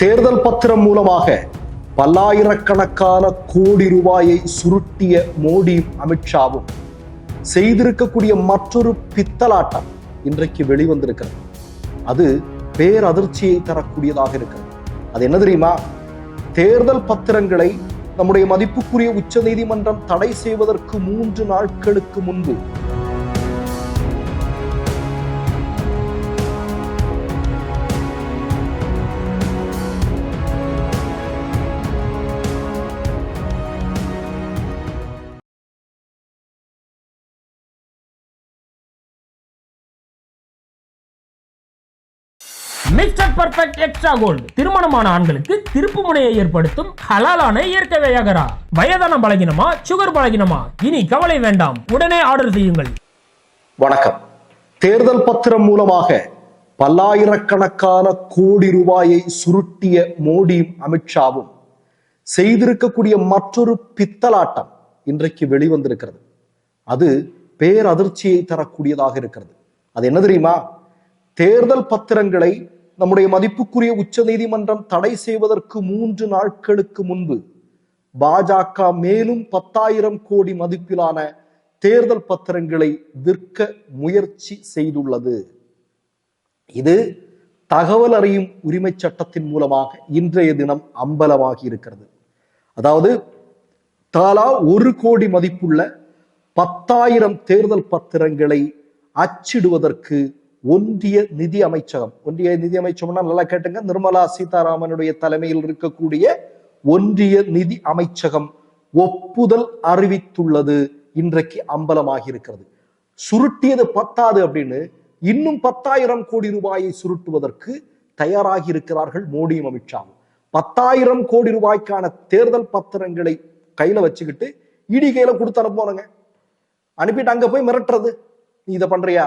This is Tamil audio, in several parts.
தேர்தல் பத்திரம் மூலமாக பல்லாயிரக்கணக்கான கோடி ரூபாயை சுருட்டிய மோடியும் அமித்ஷாவும் செய்திருக்கக்கூடிய மற்றொரு பித்தலாட்டம் இன்றைக்கு வெளிவந்திருக்கிறது. அது பேரதிர்ச்சியை தரக்கூடியதாக இருக்கிறது. அது என்ன தெரியுமா? தேர்தல் பத்திரங்களை நம்முடைய மதிப்புக்குரிய உச்ச நீதிமன்றம் தடை செய்வதற்கு 3 நாட்களுக்கு முன்பு மிஸ்டர் பர்ஃபெக்ட் எக்ஸ்ட்ரா கோல்டு திருமணமான ஆண்களுக்கு திருப்பு முனையை ஏற்படுத்தும் ஹலாலான இயற்கை வியாகரா. வயதான பலகினமா, சுகர் பலகினமா, இனி கவலை வேண்டாம், உடனே ஆர்டர் செய்யுங்கள். வணக்கம். தேர்தல் பத்திரம் மூலமாக பல்லாயிரக்கணக்கான கோடி ரூபாயை சுருட்டிய மோடியும் அமித்ஷாவும் செய்திருக்கக்கூடிய மற்றொரு பித்தலாட்டம் இன்றைக்கு வெளிவந்திருக்கிறது. அது பேரதிர்ச்சியை தரக்கூடியதாக இருக்கிறது. அது என்ன தெரியுமா? தேர்தல் பத்திரங்களை நம்முடைய மதிப்புக்குரிய உச்ச நீதிமன்றம் தடை செய்வதற்கு 3 நாட்களுக்கு முன்பு பாஜக மேலும் 10,000 கோடி மதிப்பிலான தேர்தல் பத்திரங்களை விற்க முயற்சி செய்துள்ளது. இது தகவல் அறியும் உரிமை சட்டத்தின் மூலமாக இன்றைய தினம் அம்பலமாகி இருக்கிறது. அதாவது தலா 1 கோடி மதிப்புள்ள 10,000 தேர்தல் பத்திரங்களை அச்சிடுவதற்கு ஒன்றிய நிதி அமைச்சகம்னா நல்லா கேட்டுங்க, நிர்மலா சீதாராமனுடைய தலைமையில் இருக்கக்கூடிய ஒன்றிய நிதி அமைச்சகம் ஒப்புதல் அறிவித்துள்ளது. இன்றைக்கு அம்பலமாகி இருக்கிறது. சுருட்டியது பத்தாது அப்படின்னு இன்னும் 10,000 கோடி ரூபாயை சுருட்டுவதற்கு தயாராகி இருக்கிறார்கள் மோடியும் அமித்ஷாவும். 10,000 கோடி ரூபாய்க்கான தேர்தல் பத்திரங்களை கையில வச்சுக்கிட்டு இடி கையில கொடுத்து அனுப்புவாங்க. அனுப்பிட்டு அங்க போய் மிரட்டுறது, நீ இதை பண்றியா,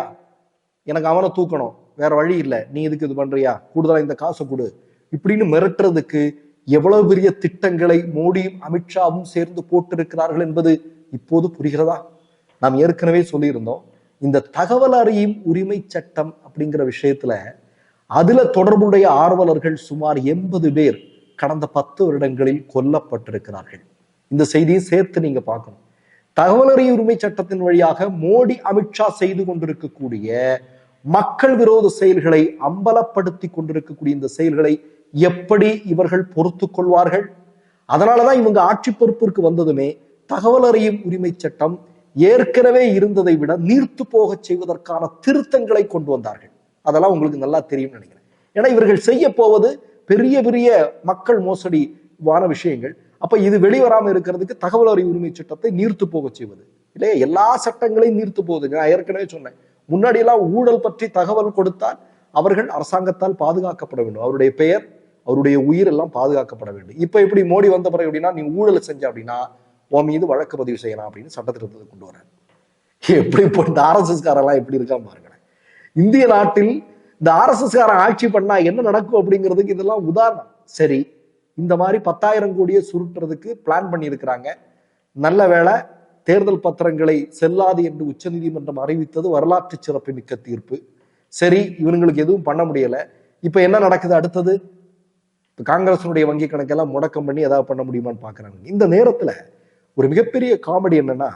எனக்கு அவனை தூக்கணும், வேற வழி இல்லை, நீ இதுக்கு இது பண்றியா, கூடுதலா இந்த காசை கொடு, இப்படின்னு மிரட்டுறதுக்கு எவ்வளவு பெரிய திட்டங்களை மோடியும் அமித்ஷாவும் சேர்ந்து போட்டிருக்கிறார்கள் என்பது இப்போது புரிகிறதா? நாம் ஏற்கனவே சொல்லியிருந்தோம், இந்த தகவல் அறியும் உரிமை சட்டம் அப்படிங்கிற விஷயத்துல அதுல தொடர்புடைய ஆர்வலர்கள் சுமார் 80 பேர் கடந்த 10 வருடங்களில் கொல்லப்பட்டிருக்கிறார்கள். இந்த செய்தியை சேர்த்து நீங்க பார்க்கணும். தகவல் அறியும் உரிமை சட்டத்தின் வழியாக மோடி அமித்ஷா செய்து கொண்டிருக்கக்கூடிய மக்கள் விரோத செயல்களை அம்பலப்படுத்தி கொண்டிருக்கக்கூடிய இந்த செயல்களை எப்படி இவர்கள் பொறுத்து கொள்வார்கள்? அதனாலதான் இவங்க ஆட்சி பொறுப்பிற்கு வந்ததுமே தகவல் அறியும் உரிமை சட்டம் ஏற்கனவே இருந்ததை விட நீர்த்து போக செய்வதற்கான திருத்தங்களை கொண்டு வந்தார்கள். அதெல்லாம் உங்களுக்கு நல்லா தெரியும் நினைக்கிறேன். ஏன்னா இவர்கள் செய்ய போவது பெரிய பெரிய மக்கள் மோசடிவான விஷயங்கள். அப்ப இது வெளிவராம இருக்கிறதுக்கு தகவல் அறிவு உரிமை சட்டத்தை நீர்த்து போக செய்வது இல்லையா? எல்லா சட்டங்களையும் நீர்த்து போகுது. நான் ஏற்கனவே சொன்னேன், முன்னாடி எல்லாம் ஊழல் பற்றி தகவல் கொடுத்தால் அவர்கள் அரசாங்கத்தால் பாதுகாக்கப்பட வேண்டும், அவருடைய பெயர் அவருடைய உயிர் எல்லாம் பாதுகாக்கப்பட வேண்டும். இப்ப எப்படி மோடி வந்த பிறகு எப்படின்னா, நீ ஊழல் செஞ்ச அப்படின்னா உன் மீது வழக்கு பதிவு செய்யலாம் அப்படின்னு சட்டத்திட்டத்தை கொண்டு வர. எப்படி இப்போ இந்த RSS காரெல்லாம் எப்படி இருக்கா பாருங்களேன். இந்திய நாட்டில் இந்த RSS காரன் ஆட்சி பண்ணா என்ன நடக்கும் அப்படிங்கிறதுக்கு இதெல்லாம் உதாரணம். சரி, இந்த மாதிரி 10,000 கோடியை சுருட்டுறதுக்கு பிளான் பண்ணி இருக்கிறாங்க. நல்ல வேளை தேர்தல் பத்திரங்களை செல்லாது என்று உச்ச நீதிமன்றம் அறிவித்தது வரலாற்று சிறப்பு மிக்க தீர்ப்பு. சரி, இவங்களுக்கு எதுவும் பண்ண முடியல. இப்ப என்ன நடக்குது அடுத்தது? காங்கிரஸினுடைய வங்கி கணக்கெல்லாம் முடக்கம் பண்ணி ஏதாவது பண்ண முடியுமான்னு பாக்குறாங்க. இந்த நேரத்துல ஒரு மிகப்பெரிய காமெடி என்னன்னா,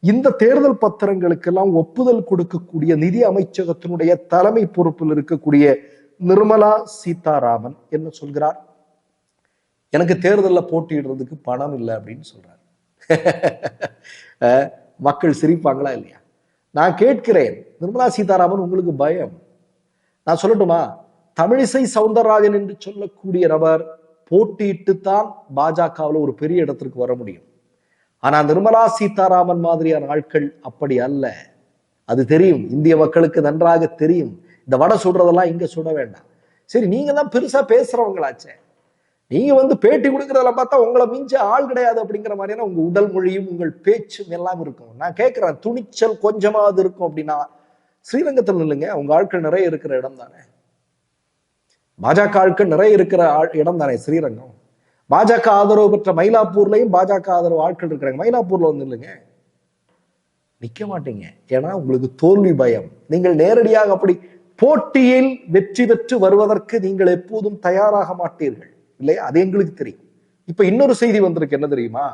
இந்த தேர்தல் பத்திரங்களுக்கெல்லாம் ஒப்புதல் கொடுக்கக்கூடிய நிதி அமைச்சகத்தினுடைய தலைமை பொறுப்பில் இருக்கக்கூடிய நிர்மலா சீதாராமன் என்ன சொல்கிறார்? எனக்கு தேர்தலில் போட்டியிடுறதுக்கு பணம் இல்லை அப்படின்னு சொல்றாரு. மக்கள் சிரிப்பாங்களா இல்லையா? நான் கேட்கிறேன், நிர்மலா சீதாராமன் உங்களுக்கு பயம்? நான் சொல்லட்டுமா? தமிழிசை சவுந்தரராஜன் என்று சொல்லக்கூடிய நபர் போட்டியிட்டுத்தான் பாஜகவில் ஒரு பெரிய இடத்திற்கு வர முடியும். ஆனா நிர்மலா சீதாராமன் மாதிரியான ஆட்கள் அப்படி அல்ல. அது தெரியும், இந்திய மக்களுக்கு நன்றாக தெரியும். இந்த வடை சுடுறதெல்லாம் இங்க சுட வேண்டாம். சரி, நீங்க தான் பெருசா பேசுறவங்களாச்சே, நீங்க பேட்டி கொடுக்கறதெல்லாம் பார்த்தா உங்களை மிஞ்ச ஆள் கிடையாது அப்படிங்கிற மாதிரியான உங்க உடல் மொழியும் உங்கள் பேச்சும் எல்லாம் இருக்கும். நான் கேட்கிறேன், துணிச்சல் கொஞ்சமாவது இருக்கும் அப்படின்னா ஸ்ரீரங்கத்தில் இல்லைங்க, உங்க ஆட்கள் நிறைய இருக்கிற இடம் தானே, பாஜக ஆட்கள் நிறைய இருக்கிற இடம் தானே ஸ்ரீரங்கம். பாஜக ஆதரவு பெற்ற மயிலாப்பூர்லயும் பாஜக ஆதரவு ஆட்கள் இருக்கிறாங்க. மயிலாப்பூர்ல இல்லைங்க, நிக்க மாட்டீங்க. ஏன்னா உங்களுக்கு தோல்வி பயம். நீங்கள் நேரடியாக அப்படி போட்டியில் வெற்றி பெற்று வருவதற்கு நீங்கள் எப்போதும் தயாராக மாட்டீர்கள் இல்லையா? அது எங்களுக்கு தெரியும். இப்ப இன்னொரு செய்தி வந்திருக்கு, என்ன தெரியுமா?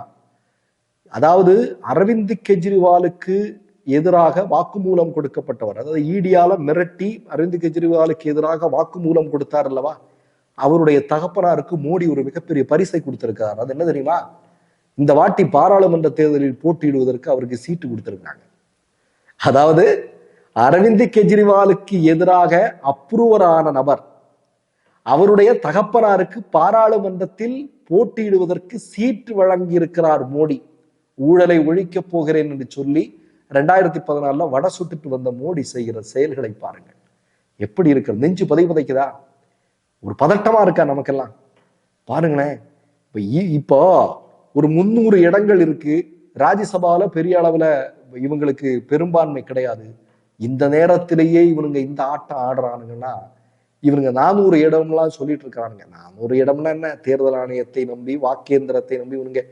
அதாவது அரவிந்த் கெஜ்ரிவாலுக்கு எதிராக வாக்குமூலம் கொடுக்கப்பட்டவர், அதாவது ஈடியால மிரட்டி அரவிந்த் கெஜ்ரிவாலுக்கு எதிராக வாக்குமூலம் கொடுத்தார் அல்லவா, அவருடைய தகப்பனாருக்கு மோடி ஒரு மிகப்பெரிய பரிசை கொடுத்திருக்கிறார். அது என்ன தெரியுமா? இந்த வாட்டி பாராளுமன்ற தேர்தலில் போட்டியிடுவதற்கு அவருக்கு சீட்டு கொடுத்திருக்காங்க. அதாவது அரவிந்த் கெஜ்ரிவாலுக்கு எதிராக அப்ரூவரான நபர் அவருடைய தகப்பனாருக்கு பாராளுமன்றத்தில் போட்டியிடுவதற்கு சீட்டு வழங்கி இருக்கிறார் மோடி. ஊழலை ஒழிக்கப் போகிறேன் என்று சொல்லி 2014 வடை சுட்டுட்டு வந்த மோடி செய்கிற செயல்களை பாருங்கள். எப்படி இருக்கிறது? நெஞ்சு புதைக்குதா? ஒரு பதட்டமா இருக்கா நமக்கெல்லாம்? பாருங்களேன். இப்போ ஒரு 300 இடங்கள் இருக்கு. ராஜ்யசபால பெரிய அளவுல இவங்களுக்கு பெரும்பான்மை கிடையாது. இந்த நேரத்திலேயே இவனுங்க இந்த ஆட்டம் ஆடுறானுங்கன்னா, இவனுங்க 400 இடம்லாம் சொல்லிட்டு இருக்கிறானுங்க. 400 இடம்னா என்ன? தேர்தல் ஆணையத்தை நம்பி, வாக்கேந்திரத்தை நம்பி இவனுங்க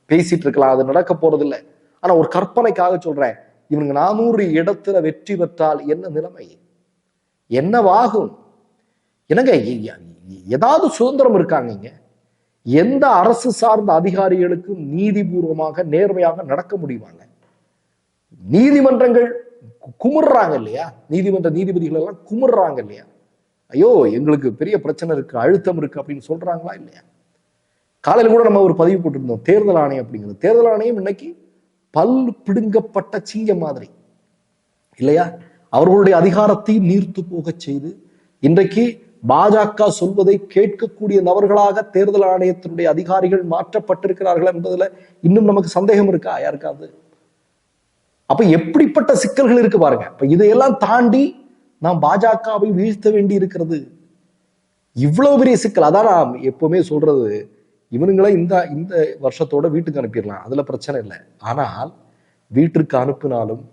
பேசிட்டு இருக்கலாம். அது நடக்க போறது இல்லை. ஆனா ஒரு கற்பனைக்காக சொல்றேன், இவனுங்க 400 இடத்துல வெற்றி பெற்றால் என்ன நிலைமை, என்னவாகும்? என்னங்க, ஏதாவது சுதந்திரம் இருக்காங்க இங்க? எந்த அரசு சார்ந்த அதிகாரிகளுக்கும் நீதிபூர்வமாக நேர்மையாக நடக்க முடியுமாங்க? நீதிமன்றங்கள் குமுறாங்க இல்லையா? நீதிமன்ற நீதிபதிகள் எல்லாம் குமுறாங்க இல்லையா? ஐயோ எங்களுக்கு பெரிய பிரச்சனை இருக்கு, அழுத்தம் இருக்கு அப்படின்னு சொல்றாங்களா இல்லையா? காலையில் கூட நம்ம ஒரு பதிவு போட்டிருந்தோம், தேர்தல் ஆணையம் அப்படிங்கிறது. தேர்தல் ஆணையம் இன்னைக்கு பல் பிடுங்கப்பட்ட சிங்கம் மாதிரி இல்லையா? அவர்களுடைய அதிகாரத்தை நீர்த்து போக செய்து இன்றைக்கு பாஜக சொல்வதை கேட்கக்கூடிய நபர்களாக தேர்தல் ஆணையத்தினுடைய அதிகாரிகள் மாற்றப்பட்டிருக்கிறார்கள் என்பதுல இன்னும் நமக்கு சந்தேகம் இருக்கா யாருக்காவது? அப்ப எப்படிப்பட்ட சிக்கல்கள் இருக்கு பாருங்க. இப்ப இதையெல்லாம் தாண்டி நாம் பாஜகவை வீழ்த்த வேண்டி இருக்கிறது. இவ்வளவு பெரிய சிக்கல். அதான் நான் எப்பவுமே சொல்றது, இவனுங்களை இந்த வருஷத்தோட வீட்டுக்கு அனுப்பிடலாம், அதுல பிரச்சனை இல்லை. ஆனால் வீட்டிற்கு அனுப்பினாலும்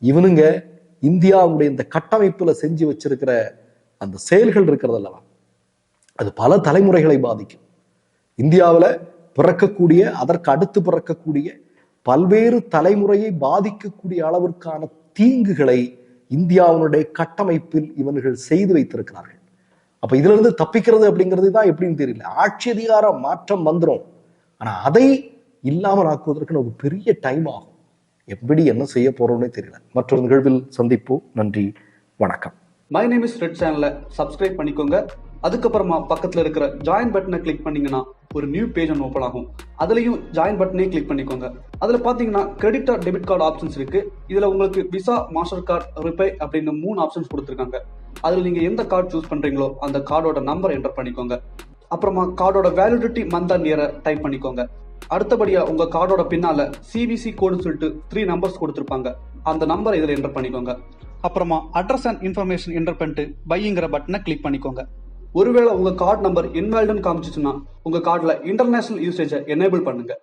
இவனுங்க இந்தியாவுடைய இந்த கட்டமைப்புல செஞ்சு வச்சிருக்கிற அந்த செயல்கள் இருக்கிறது அல்லவா, அது பல தலைமுறைகளை பாதிக்கும். இந்தியாவில் பிறக்கக்கூடிய, அதற்கு அடுத்து பிறக்கக்கூடிய பல்வேறு தலைமுறையை பாதிக்கக்கூடிய அளவிற்கான தீங்குகளை இந்தியாவினுடைய கட்டமைப்பில் இவர்கள் செய்து வைத்திருக்கிறார்கள். அப்ப இதுல இருந்து தப்பிக்கிறது அப்படிங்கிறது தான் எப்படின்னு தெரியல. ஆட்சி அதிகார மாற்றம் வந்துடும், ஆனா அதை இல்லாமல் ஆக்குவதற்கு நமக்கு பெரிய டைம் ஆகும். எப்படி என்ன செய்ய போறோம்னே தெரியல. மற்றொரு நிகழ்வில் சந்திப்போம். நன்றி, வணக்கம். மை நேம் இஸ் ரெட் சேனலை சப்ஸ்கிரைப் பண்ணிக்கோங்க. அதுக்கப்புறமா பக்கத்தில் இருக்கிற ஜாயின் பட்டனை கிளிக் பண்ணீங்கன்னா ஒரு நியூ பேஜ் ஒன்று ஓப்பன் ஆகும். அதுலயும் ஜாயின் பட்டனே கிளிக் பண்ணிக்கோங்க. அதுல பாத்தீங்கன்னா credit R debit card options இருக்கு. இதுல உங்களுக்கு விசா, மாஸ்டர் கார்டு, ரிப்பே அப்படின்னு 3 ஆப்ஷன்ஸ் கொடுத்துருக்காங்க. அதுல நீங்க எந்த கார்டு சூஸ் பண்றீங்களோ அந்த கார்டோட நம்பர் என்டர் பண்ணிக்கோங்க. அப்புறமா கார்டோட வேலிடிட்டி மந்த் அண்ட் இயரை டைப் பண்ணிக்கோங்க. அடுத்தபடியா உங்க கார்டோட பின்னால சிவிசி கோடுன்னு சொல்லிட்டு 3 நம்பர்ஸ் கொடுத்துருப்பாங்க. அந்த நம்பர் இதுல என்டர் பண்ணிக்கோங்க. அப்புறமா அட்ரஸ் அண்ட் இன்ஃபர்மேஷன் என்டர் பண்ணிட்டு பைங்கிற பட்டனை கிளிக் பண்ணிக்கோங்க. ஒருவேளை உங்க கார்டு நம்பர் இன்வாலிட்னு காமிச்சிச்சுன்னா உங்க கார்டுல இன்டர்நேஷனல் யூசேஜை எனேபிள் பண்ணுங்க.